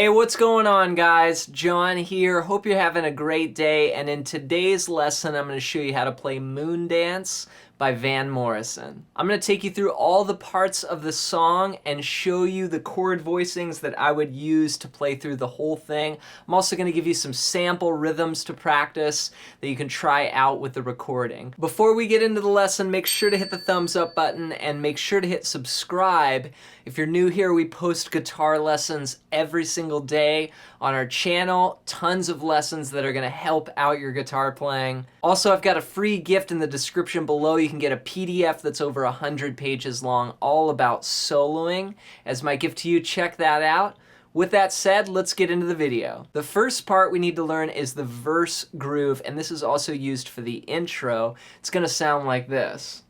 Hey, what's going on, guys? John here. Hope you're having a great day, and in today's lesson I'm going to show you how to play Moondance by Van Morrison. I'm going to take you through all the parts of the song and show you the chord voicings that I would use to play through the whole thing. I'm also going to give you some sample rhythms to practice that you can try out with the recording. Before we get into the lesson, make sure to hit the thumbs up button and make sure to hit subscribe. If you're new here, we post guitar lessons every single day on our channel. Tons of lessons that are going to help out your guitar playing. Also, I've got a free gift in the description below. You can get a PDF that's over 100 pages long, all about soloing. As my gift to you, check that out. With that said, let's get into the video. The first part we need to learn is the verse groove, and this is also used for the intro. It's going to sound like this.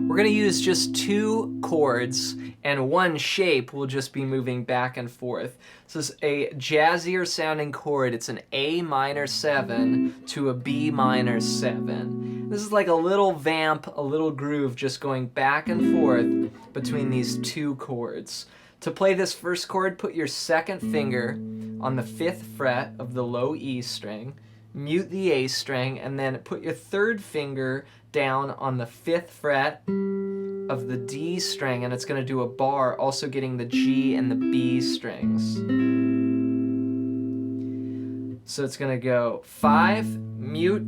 We're going to use just two chords, and one shape will just be moving back and forth. This is a jazzier sounding chord. It's an A minor 7 to a B minor 7. This is like a little vamp, a little groove just going back and forth between these two chords. To play this first chord, put your second finger on the 5th fret of the low E string, mute the A string, and then put your third finger down on the 5th fret of the D string, and it's going to do a bar, also getting the G and the B strings. So it's going to go 5, mute,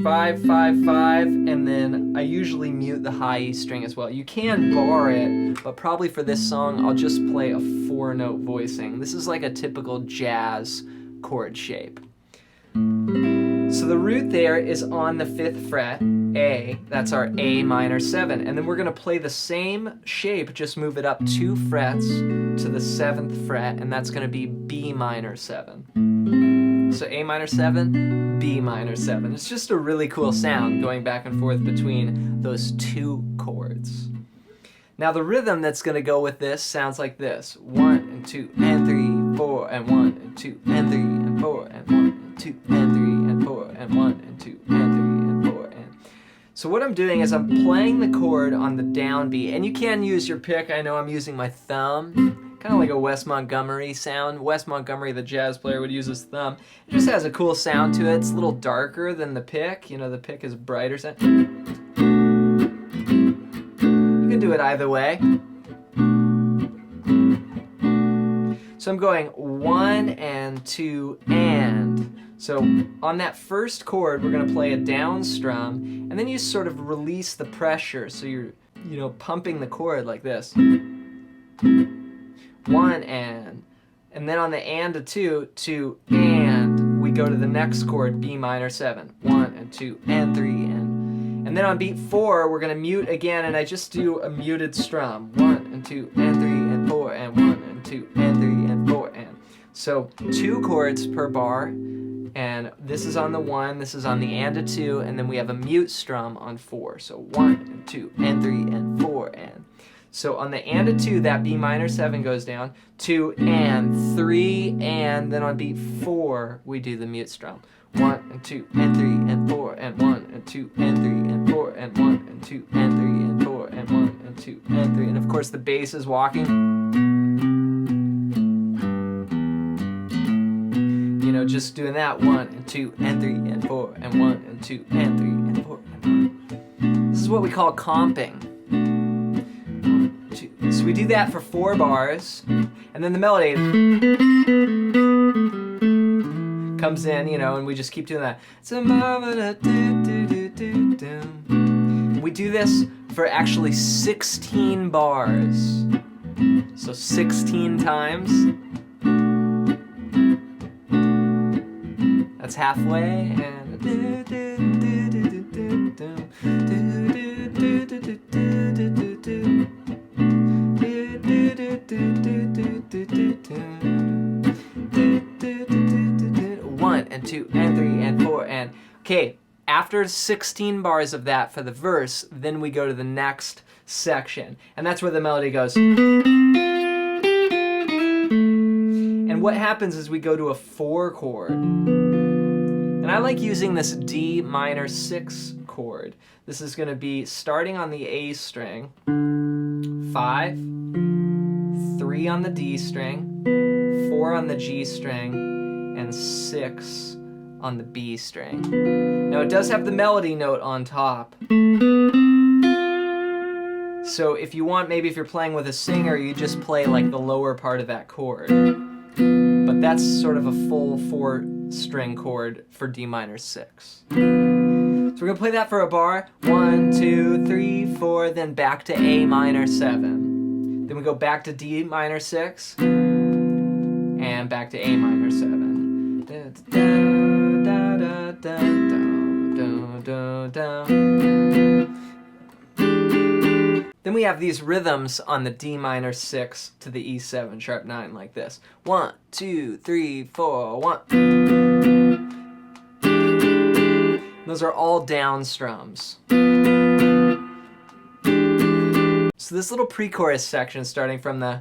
5, 5, 5, and then I usually mute the high E string as well. You can bar it, but probably for this song I'll just play a 4-note voicing. This is like a typical jazz chord shape. So the root there is on the 5th fret, A, that's our A minor 7, and then we're going to play the same shape, just move it up 2 frets to the 7th fret, and that's going to be B minor 7. So A minor 7, B minor 7. It's just a really cool sound going back and forth between those two chords. Now the rhythm that's going to go with this sounds like this. 1 and 2 and 3, 4 and 1 and 2 and 3 and 4 and 1 and 2 and 3 and 4 and 1 and 2 and 3 and 4 and... So what I'm doing is I'm playing the chord on the downbeat, and you can use your pick. I know I'm using my thumb, kind of like a Wes Montgomery sound. Wes Montgomery, the jazz player, would use his thumb. It just has a cool sound to it. It's a little darker than the pick. You know, the pick is brighter sound. You can do it either way. So I'm going 1 and 2 and. So on that first chord, we're going to play a down strum, and then you sort of release the pressure. So you're, pumping the chord like this. 1 and then on the and a 2, 2 and, we go to the next chord, B minor 7. 1 and 2 and 3 and then on beat 4, we're going to mute again, and I just do a muted strum. 1 and 2 and 3 and 4 and 1 and 2 and 3 and 4 and. So 2 chords per bar, and this is on the 1, this is on the and a 2, and then we have a mute strum on 4. So 1 and 2 and 3 and 4 and. So on the and a 2, that B minor 7 goes down, 2 and 3 and, then on beat 4, we do the mute strum. 1 and 2 and 3 and 4 and 1 and 2 and 3 and 4 and 1 and 2 and 3 and 4 and 1 and 2 and 3, and of course the bass is walking. Just doing that 1 and 2 and 3 and 4 and 1 and 2 and 3 and 4 and 1. This is what we call comping. 1, 2. So we do that for 4 bars, and then the melody comes in, and we just keep doing that. We do this for actually 16 bars. So 16 times. That's halfway, and 1 and 2 and 3 and 4 and. Okay, after 16 bars of that for the verse, then we go to the next section, and that's where the melody goes. And what happens is we go to a 4 chord. And I like using this D minor 6 chord. chord. This is going to be starting on the A string, 5, 3 on the D string, 4 on the G string, and 6 on the B string. Now it does have the melody note on top. So if you want, maybe if you're playing with a singer, you just play like the lower part of that chord. But that's sort of a full 4-string chord for D minor 6. So we're gonna play that for a bar. 1, 2, 3, 4, then back to A minor 7. Then we go back to D minor 6, and back to A minor 7. Then we have these rhythms on the D minor 6 to the E7 sharp 9 like this. 1, 2, 3, 4, 1. Those are all down strums. So this little pre-chorus section starting from the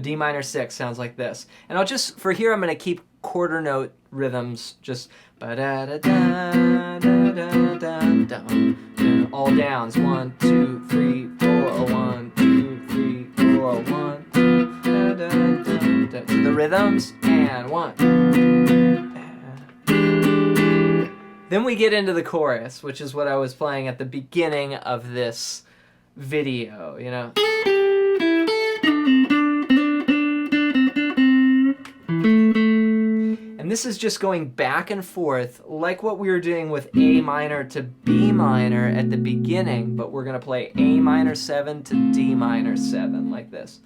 D minor 6 sounds like this. And I'll just, for here, I'm going to keep quarter note rhythms, just ba-da-da-da-da-da-da-da, all downs. 1, 2, 3, 4, 1, 2, 3, 4, 1, da-da-da-da. To the rhythms, and 1. Then we get into the chorus, which is what I was playing at the beginning of this video, you know. And this is just going back and forth like what we were doing with A minor to B minor at the beginning, but we're going to play A minor 7 to D minor 7 like this.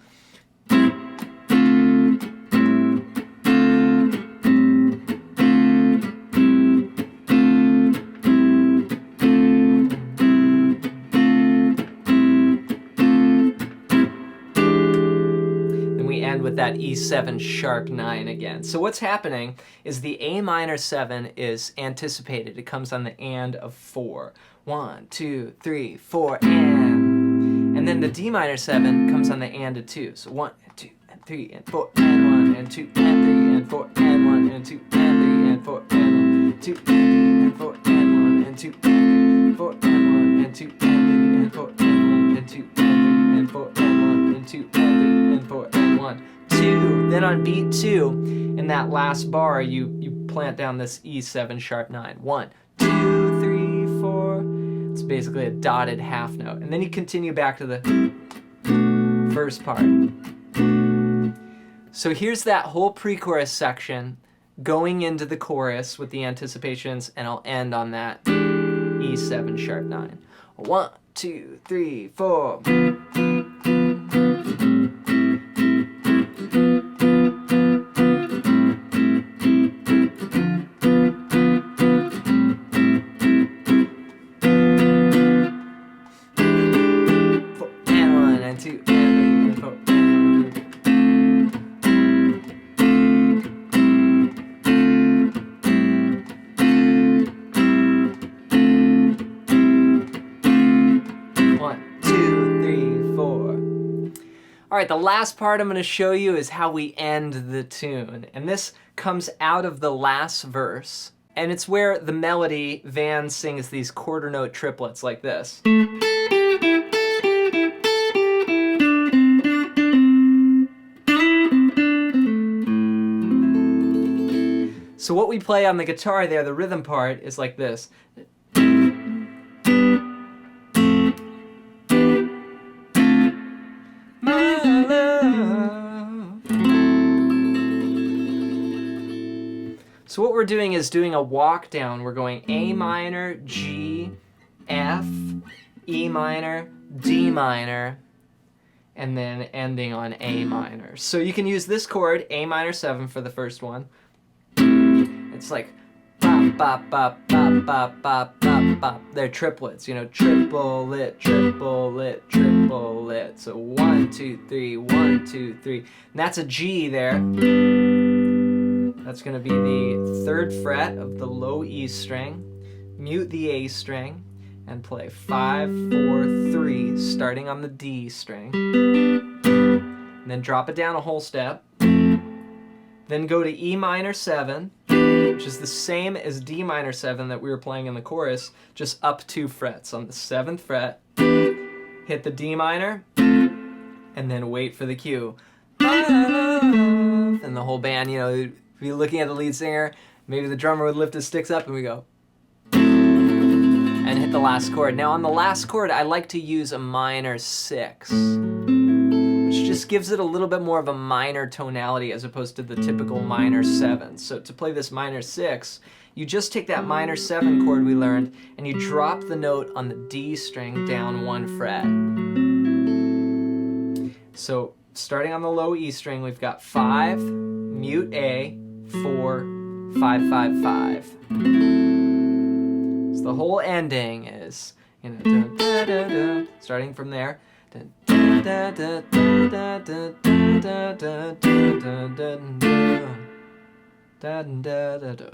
With that E7 sharp 9 again. So what's happening is the A minor 7 is anticipated. It comes on the and of 4. 1, 2, 3, 4, and then the D minor 7 comes on the and of 2. So 1 and 2 and 3 and 4 and 1 and 2 and 3 and 4 and 1 and 2 and 3 and 4 and 1, 2 and 3 and 4 and 1 and 2 and 3 and 4 and 1 and 2 and 3 and 4 and 1 and 2 and 3 and 4 and 1 and 2 and 3 and 4 and 1. 2. Then on beat 2, in that last bar, you plant down this E7 sharp 9. 1, 2, 3, 4. It's basically a dotted half note. And then you continue back to the first part. So here's that whole pre-chorus section going into the chorus with the anticipations, and I'll end on that E7 sharp 9. 1, 2, 3, 4. All right, the last part I'm going to show you is how we end the tune. And this comes out of the last verse. And it's where the melody, Van sings these quarter note triplets like this. So what we play on the guitar there, the rhythm part, is like this. So what we're doing is doing a walk down. We're going A minor, G, F, E minor, D minor, and then ending on A minor. So you can use this chord, A minor 7, for the first one. It's like bop, bop, bop, bop, bop, bop, bop, bop. They're triplets, you know, triplet, triplet, triplet. So 1, 2, 3, 1, 2, 3. And that's a G there. That's going to be the 3rd fret of the low E string, mute the A string, and play 5, 4, 3, starting on the D string. And then drop it down a whole step. Then go to E minor 7, which is the same as D minor 7 that we were playing in the chorus, just up 2 frets. On the 7th fret, hit the D minor, and then wait for the cue. And the whole band, you know, you'd be looking at the lead singer, maybe the drummer would lift his sticks up and we go, and hit the last chord. Now on the last chord, I like to use a minor 6, which just gives it a little bit more of a minor tonality as opposed to the typical minor 7. So to play this minor 6, you just take that minor 7 chord we learned and you drop the note on the D string down 1 fret. So starting on the low E string, we've got 5, mute A, 4, 5, 5, 5. So the whole ending is, you know, da, da, da, da, starting from there. Da, da, da, da, da, da, da, da, da, da, da, da, da.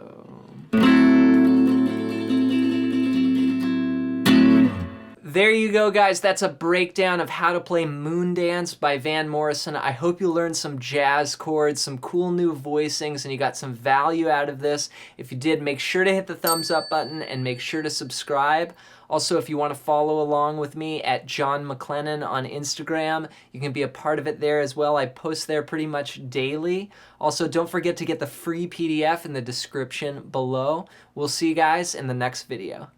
There you go, guys. That's a breakdown of how to play Moondance by Van Morrison. I hope you learned some jazz chords, some cool new voicings, and you got some value out of this. If you did, make sure to hit the thumbs up button and make sure to subscribe. Also, if you want to follow along with me at John MacLennan on Instagram, you can be a part of it there as well. I post there pretty much daily. Also, don't forget to get the free PDF in the description below. We'll see you guys in the next video.